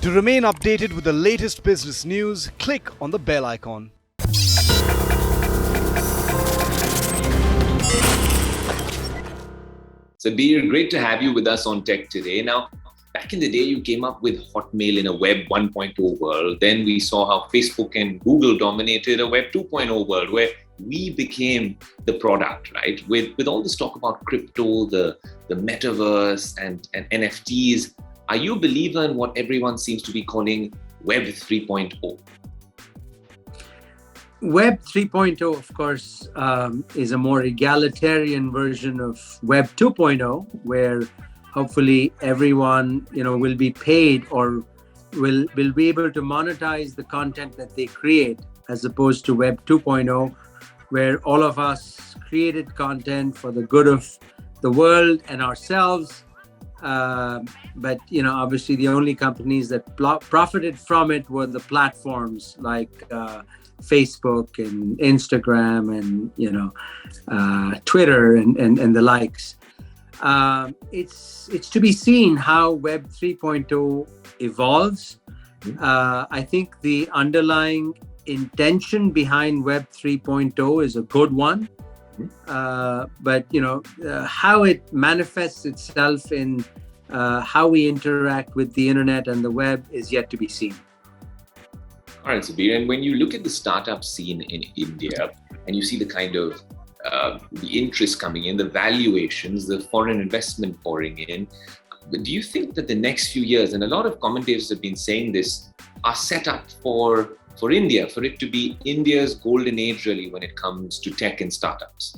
To remain updated with the latest business news, click on the bell icon. Sabeer, great to have you with us on Tech Today. Now, back in the day, you came up with Hotmail in a Web 1.0 world. Then we saw how Facebook and Google dominated a Web 2.0 world where we became the product, right? With all this talk about crypto, the metaverse and NFTs, are you a believer in what everyone seems to be calling Web 3.0? Web 3.0, of course, is a more egalitarian version of Web 2.0, where hopefully everyone, will be paid or will be able to monetize the content that they create, as opposed to Web 2.0, where all of us created content for the good of the world and ourselves. But obviously, the only companies that profited from it were the platforms like Facebook and Instagram and Twitter and the likes. It's to be seen how Web 3.0 evolves. I think the underlying intention behind Web 3.0 is a good one, but how it manifests itself in how we interact with the internet and the web is yet to be seen. All right, Sabeer, and when you look at the startup scene in India and you see the kind of the interest coming in, the valuations, the foreign investment pouring in, do you think that the next few years, and a lot of commentators have been saying this, are set up for India, for it to be India's golden age really when it comes to tech and startups?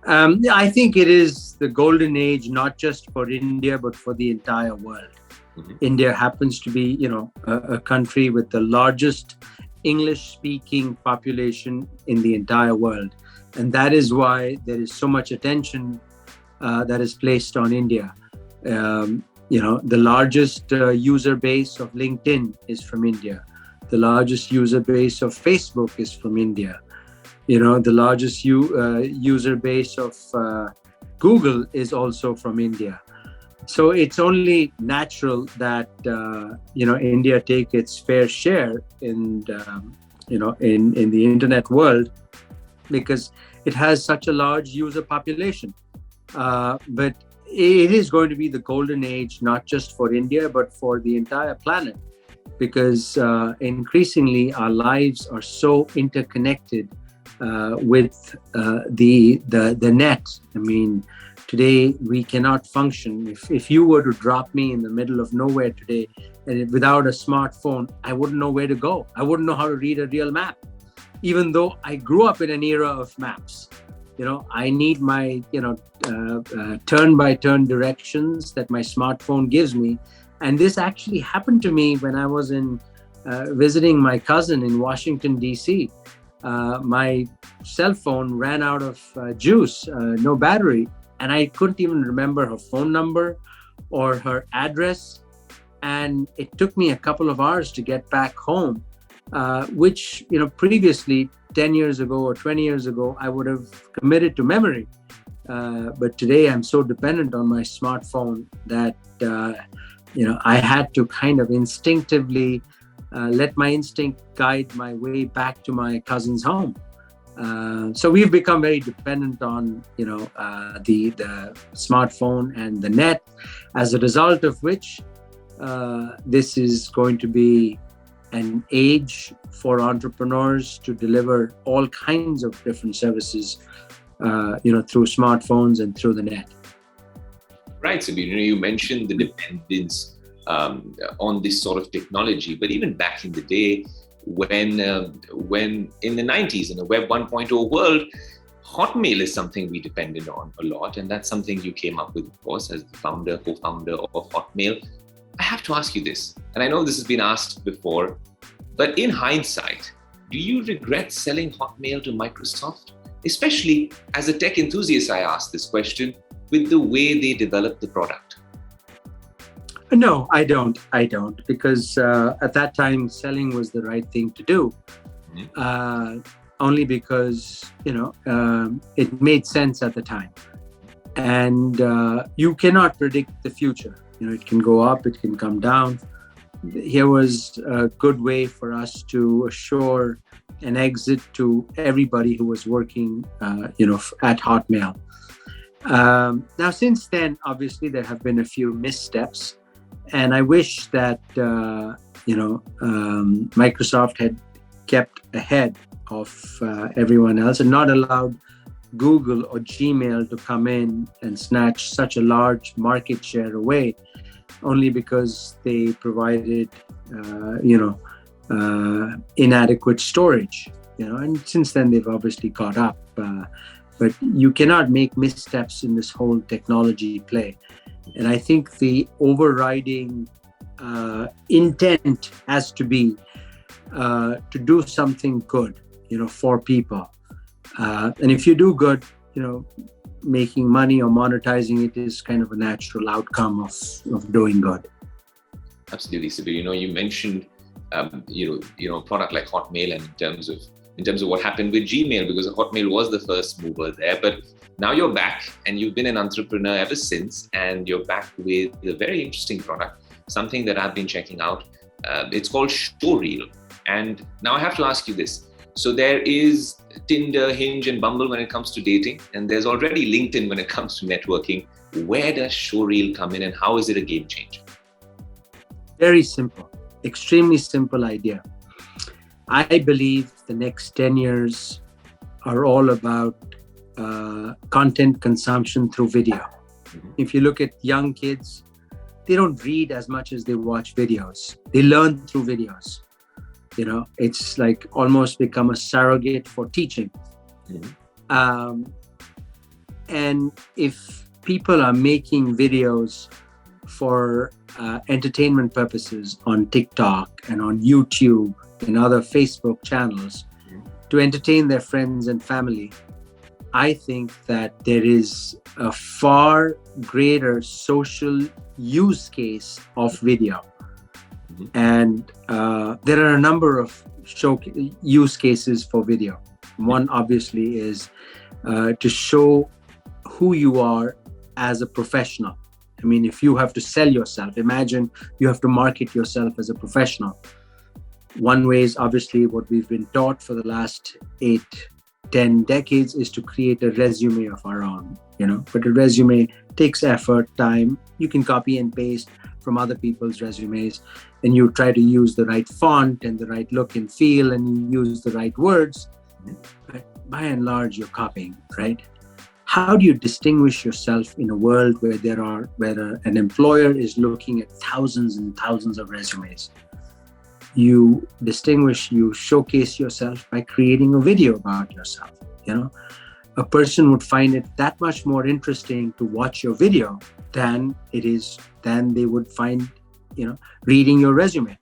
I think it is the golden age, not just for India, but for the entire world. Mm-hmm. India happens to be, a country with the largest English-speaking population in the entire world. And that is why there is so much attention that is placed on India. The largest user base of LinkedIn is from India. The largest user base of Facebook is from India. The largest user base of Google is also from India. So it's only natural that India take its fair share in the internet world, because it has such a large user population. But it is going to be the golden age, not just for India, but for the entire planet, because increasingly our lives are so interconnected with the net. I mean, today we cannot function. If you were to drop me in the middle of nowhere today and without a smartphone, I wouldn't know where to go. I wouldn't know how to read a real map, even though I grew up in an era of maps. I need my turn-by-turn directions that my smartphone gives me. And this actually happened to me when I was visiting my cousin in Washington, D.C. My cell phone ran out of juice, no battery, and I couldn't even remember her phone number or her address. And it took me a couple of hours to get back home, which, previously 10 years ago or 20 years ago, I would have committed to memory. But today I'm so dependent on my smartphone that, I had to kind of instinctively let my instinct guide my way back to my cousin's home. So we've become very dependent on, the smartphone and the net, as a result of which this is going to be an age for entrepreneurs to deliver all kinds of different services, through smartphones and through the net. Right. So, you mentioned the dependence on this sort of technology, but even back in the day, when in the 90s, in the Web 1.0 world, Hotmail is something we depended on a lot. And that's something you came up with, of course, as the co-founder of Hotmail. I have to ask you this, and I know this has been asked before, but in hindsight, do you regret selling Hotmail to Microsoft? Especially as a tech enthusiast, I ask this question, with the way they developed the product. No, I don't, because at that time, selling was the right thing to do. Mm-hmm. Only because, it made sense at the time. And you cannot predict the future. It can go up, it can come down. Here was a good way for us to assure an exit to everybody who was working, at Hotmail. Now, since then, obviously, there have been a few missteps, and I wish that Microsoft had kept ahead of everyone else and not allowed Google or Gmail to come in and snatch such a large market share away, only because they provided, inadequate storage. And since then they've obviously caught up. But you cannot make missteps in this whole technology play. And I think the overriding intent has to be to do something good, for people. And if you do good, making money or monetizing it is kind of a natural outcome of doing good. Absolutely, Sabeer. You mentioned, a product like Hotmail, and in terms of what happened with Gmail, because Hotmail was the first mover there. But now you're back, and you've been an entrepreneur ever since, and you're back with a very interesting product, something that I've been checking out. It's called Showreel. And now I have to ask you this. So there is Tinder, Hinge, and Bumble when it comes to dating, and there's already LinkedIn when it comes to networking. Where does Showreel come in, and how is it a game changer? Very simple, extremely simple idea. I believe the next 10 years are all about content consumption through video. Mm-hmm. If you look at young kids, they don't read as much as they watch videos. They learn through videos. It's like almost become a surrogate for teaching. Mm-hmm. And if people are making videos for entertainment purposes on TikTok and on YouTube and other Facebook channels to entertain their friends and family, I think that there is a far greater social use case of video. Mm-hmm. And there are a number of use cases for video. One obviously is to show who you are as a professional. I mean, if you have to sell yourself, imagine you have to market yourself as a professional. One way is obviously what we've been taught for the last 8-10 decades is to create a resume of our own, but a resume takes effort, time. You can copy and paste from other people's resumes, and you try to use the right font and the right look and feel, and you use the right words. But by and large, you're copying, right? How do you distinguish yourself in a world where an employer is looking at thousands and thousands of resumes? You distinguish, you showcase yourself by creating a video about yourself. A person would find it that much more interesting to watch your video than they would find, reading your resume.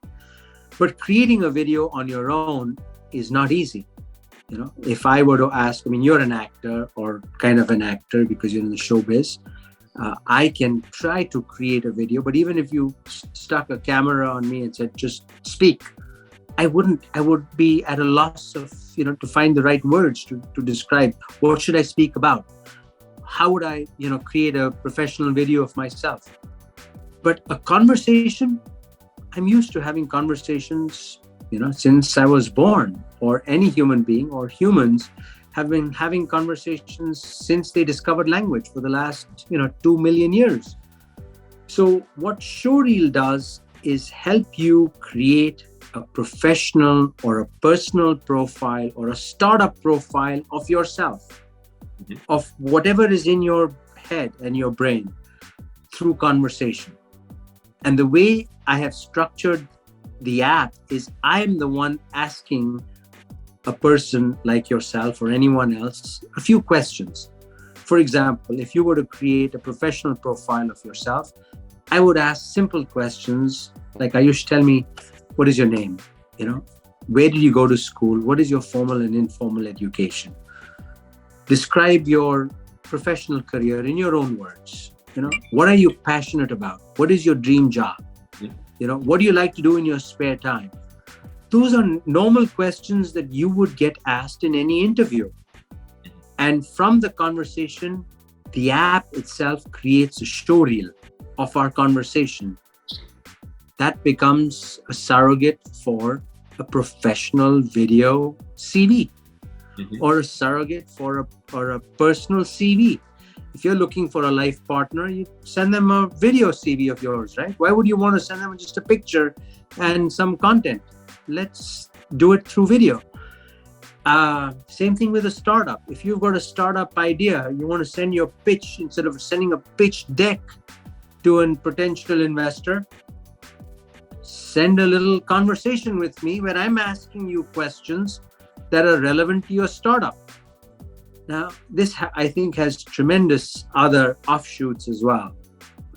But creating a video on your own is not easy. If I were to ask, you're an actor or kind of an actor because you're in the showbiz. I can try to create a video, but even if you stuck a camera on me and said, just speak, I would be at a loss of, to find the right words to describe what should I speak about? How would I, create a professional video of myself? But a conversation, I'm used to having conversations, since I was born, or any human being or humans have been having conversations since they discovered language for the last, 2 million years. So what Showreel does is help you create a professional or a personal profile or a startup profile of yourself, mm-hmm. of whatever is in your head and your brain through conversation. And the way I have structured the app is I'm the one asking a person like yourself or anyone else a few questions. For example, if you were to create a professional profile of yourself, I would ask simple questions like, Aayush, tell me, what is your name? Where did you go to school? What is your formal and informal education? Describe your professional career in your own words. What are you passionate about? What is your dream job? What do you like to do in your spare time? Those are normal questions that you would get asked in any interview. And from the conversation, the app itself creates a showreel of our conversation, that becomes a surrogate for a professional video CV, or a surrogate for a personal CV. If you're looking for a life partner, you send them a video CV of yours, right? Why would you want to send them just a picture and some content? Let's do it through video. Same thing with a startup. If you've got a startup idea, you want to send your pitch, instead of sending a pitch deck to a potential investor, send a little conversation with me where I'm asking you questions that are relevant to your startup. Now, this I think has tremendous other offshoots as well.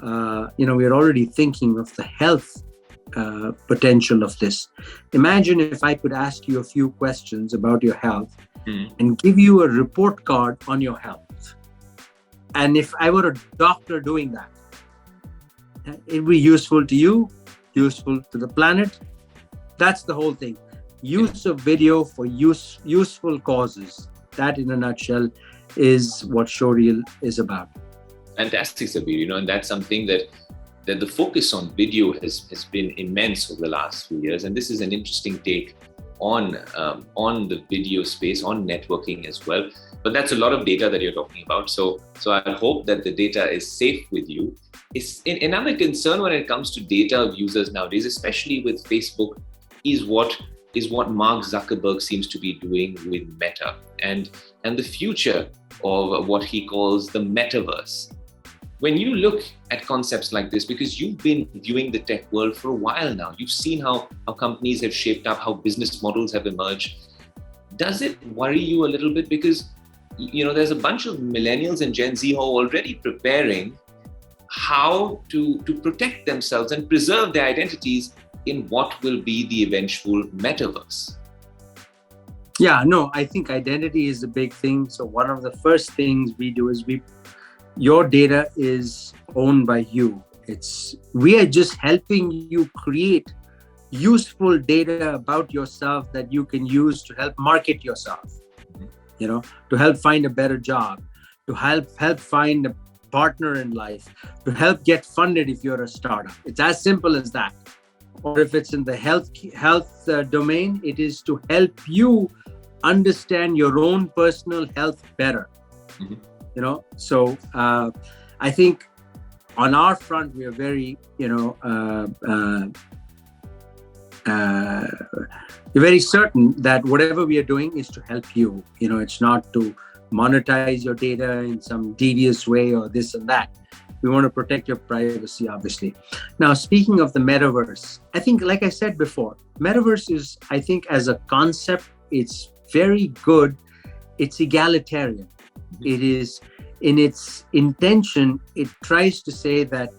We're already thinking of the health potential of this. Imagine if I could ask you a few questions about your health and give you a report card on your health. And if I were a doctor doing that, it'd be useful to you, useful to the planet. That's the whole thing. Use of video for useful causes. That, in a nutshell, is what Showreel is about. Fantastic, Sabeer. And that's something that the focus on video has been immense over the last few years. And this is an interesting take on the video space, on networking as well. But that's a lot of data that you're talking about. So I hope that the data is safe with you. Another concern when it comes to data of users nowadays, especially with Facebook, is what Mark Zuckerberg seems to be doing with Meta and the future of what he calls the metaverse. When you look at concepts like this, because you've been viewing the tech world for a while now, you've seen how companies have shaped up, how business models have emerged. Does it worry you a little bit? Because there's a bunch of millennials and Gen Z who are already preparing how to protect themselves and preserve their identities in what will be the eventual metaverse. Yeah, no, I think identity is a big thing. So one of the first things we do is your data is owned by you. We are just helping you create useful data about yourself that you can use to help market yourself, to help find a better job, to help find a partner in life, to help get funded if you're a startup. It's as simple as that. Or if it's in the health domain, it is to help you understand your own personal health better. So I think on our front, we are very, we're very certain that whatever we are doing is to help you. It's not to monetize your data in some devious way or this and that. We want to protect your privacy, obviously. Now, speaking of the metaverse, I think, like I said before, metaverse is, I think, as a concept, it's very good. It's egalitarian. It is, in its intention, it tries to say that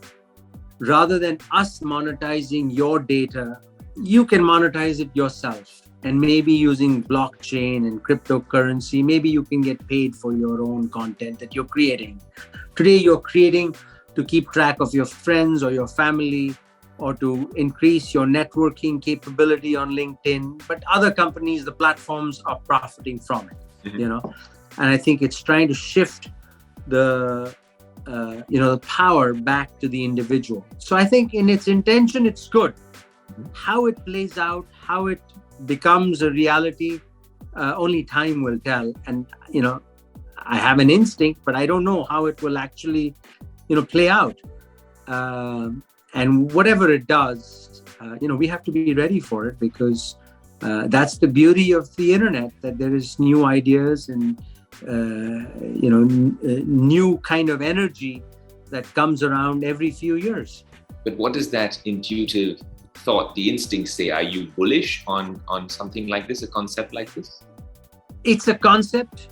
rather than us monetizing your data, you can monetize it yourself. And maybe using blockchain and cryptocurrency, maybe you can get paid for your own content that you're creating. Today, you're creating to keep track of your friends or your family, or to increase your networking capability on LinkedIn. But other companies, the platforms are profiting from it, And I think it's trying to shift the power back to the individual. So I think in its intention, it's good. How it plays out, how it becomes a reality, only time will tell. And, I have an instinct, but I don't know how it will actually, play out. And whatever it does, we have to be ready for it, because that's the beauty of the internet, that there is new ideas and, new kind of energy that comes around every few years. But what does that intuitive thought, the instincts say? Are you bullish on something like this, a concept like this? It's a concept.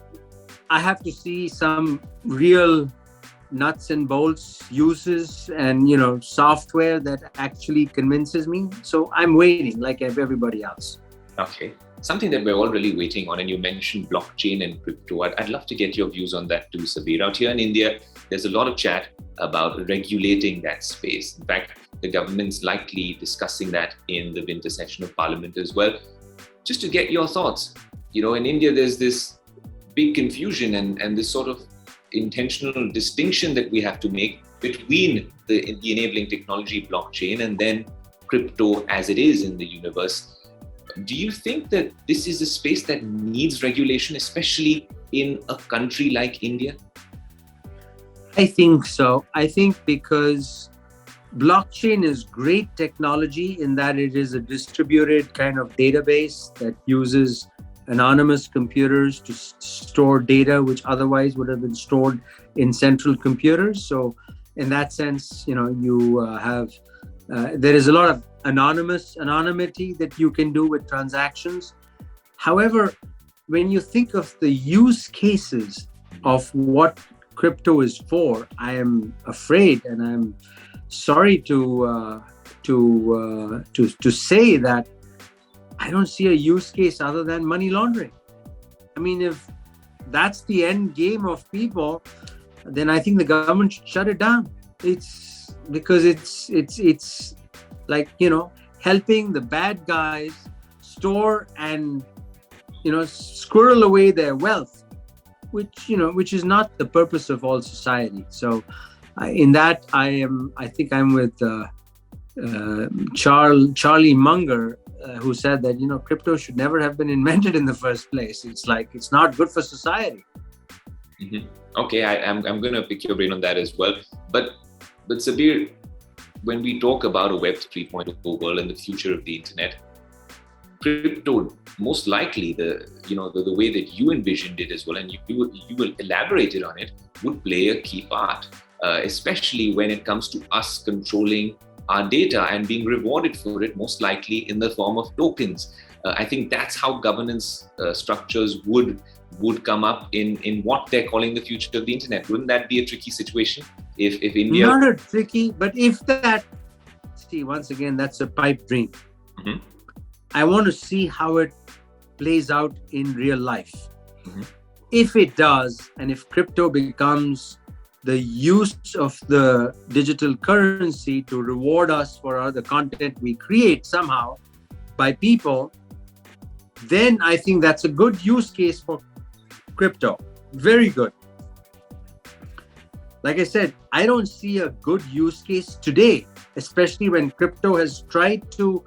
I have to see some real nuts and bolts uses and, software that actually convinces me. So I'm waiting like everybody else. Okay. Something that we're all really waiting on, and you mentioned blockchain and crypto. I'd love to get your views on that too, Sabeer. Out here in India, there's a lot of chat about regulating that space. In fact, the government's likely discussing that in the winter session of Parliament as well. Just to get your thoughts, in India, there's this big confusion and this sort of intentional distinction that we have to make between the enabling technology, blockchain, and then crypto as it is in the universe. Do you think that this is a space that needs regulation, especially in a country like India? I think so. I think because blockchain is great technology in that it is a distributed kind of database that uses anonymous computers to store data which otherwise would have been stored in central computers. So in that sense, you have there is a lot of anonymity that you can do with transactions. However, when you think of the use cases of what crypto is for, I am afraid, and I'm sorry to say that I don't see a use case other than money laundering. I mean, if that's the end game of people, then I think the government should shut it down. It's because it's like, helping the bad guys store and, squirrel away their wealth, which is not the purpose of all society. So in that, I think I'm with Charlie Munger, who said that, crypto should never have been invented in the first place. It's like, it's not good for society. Mm-hmm. Okay, I'm going to pick your brain on that as well. But Sabeer, when we talk about a Web 3.0 world and the future of the internet, crypto, most likely the way that you envisioned it as well, and you will elaborate on it, would play a key part, especially when it comes to us controlling our data and being rewarded for it, most likely in the form of tokens. I think that's how governance structures would come up in what they're calling the future of the internet. Wouldn't that be a tricky situation if India... Not a tricky, but if that... See, once again, that's a pipe dream. Mm-hmm. I want to see how it plays out in real life. Mm-hmm. If it does, and if crypto becomes the use of the digital currency to reward us for the content we create somehow by people, then I think that's a good use case for crypto. Very good. Like I said, I don't see a good use case today, especially when crypto has tried to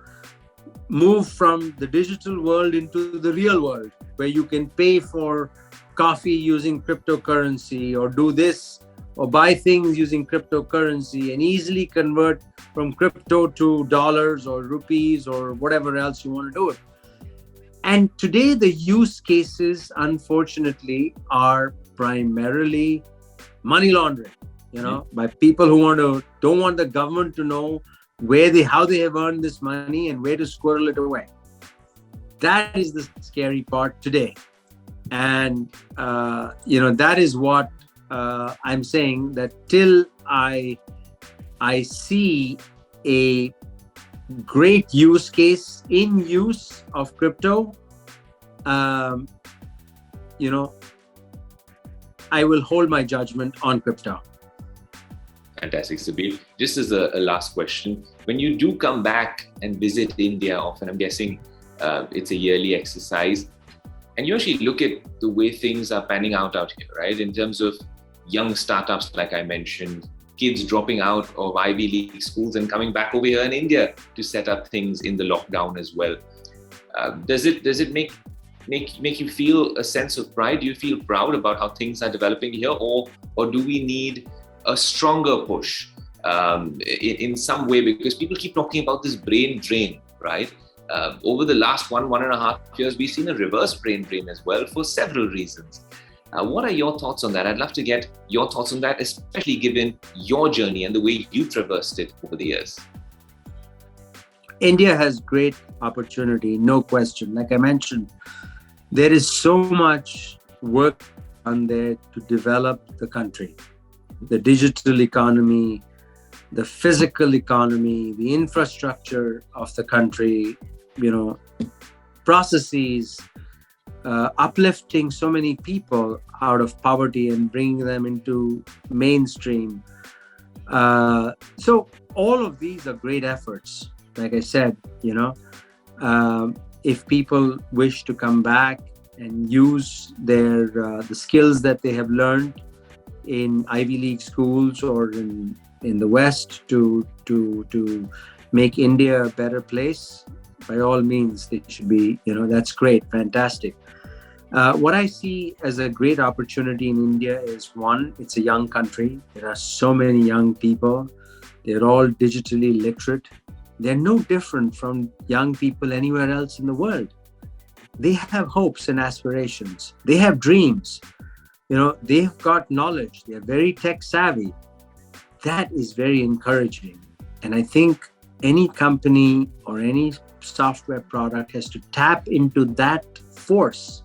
move from the digital world into the real world, where you can pay for coffee using cryptocurrency, or do this, or buy things using cryptocurrency, and easily convert from crypto to dollars or rupees or whatever else you want to do it. And today the use cases, unfortunately, are primarily money laundering, by people who don't want the government to know how they have earned this money and where to squirrel it away. That is the scary part today. And, that is what I'm saying, that till I see a great use case in use of crypto, I will hold my judgment on crypto. Fantastic, Sabeer. Just as a last question, when you do come back and visit India often, I'm guessing it's a yearly exercise, and you actually look at the way things are panning out here, right? In terms of young startups, like I mentioned, kids dropping out of Ivy League schools and coming back over here in India to set up things in the lockdown as well. Does it make you feel a sense of pride? Do you feel proud about how things are developing here, or do we need a stronger push in some way? Because people keep talking about this brain drain, right? Over the last 1.5 years, we've seen a reverse brain drain as well for several reasons. What are your thoughts on that? I'd love to get your thoughts on that, especially given your journey and the way you traversed it over the years. India has great opportunity, no question. Like I mentioned, there is so much work on there to develop the country. The digital economy, the physical economy, the infrastructure of the country, processes, uplifting so many people out of poverty and bringing them into mainstream. So all of these are great efforts. Like I said, if people wish to come back and use their the skills that they have learned in Ivy League schools or in the West to make India a better place, by all means, they should be, that's great, fantastic. What I see as a great opportunity in India is, one, it's a young country. There are so many young people. They're all digitally literate. They're no different from young people anywhere else in the world. They have hopes and aspirations. They have dreams. They've got knowledge. They're very tech savvy. That is very encouraging. And I think any company or any software product has to tap into that force.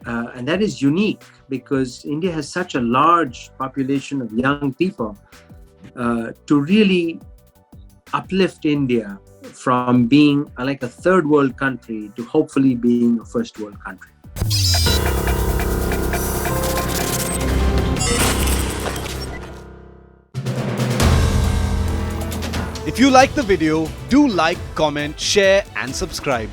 And that is unique because India has such a large population of young people to really uplift India from being like a third world country to hopefully being a first world country. If you like the video, do like, comment, share and subscribe.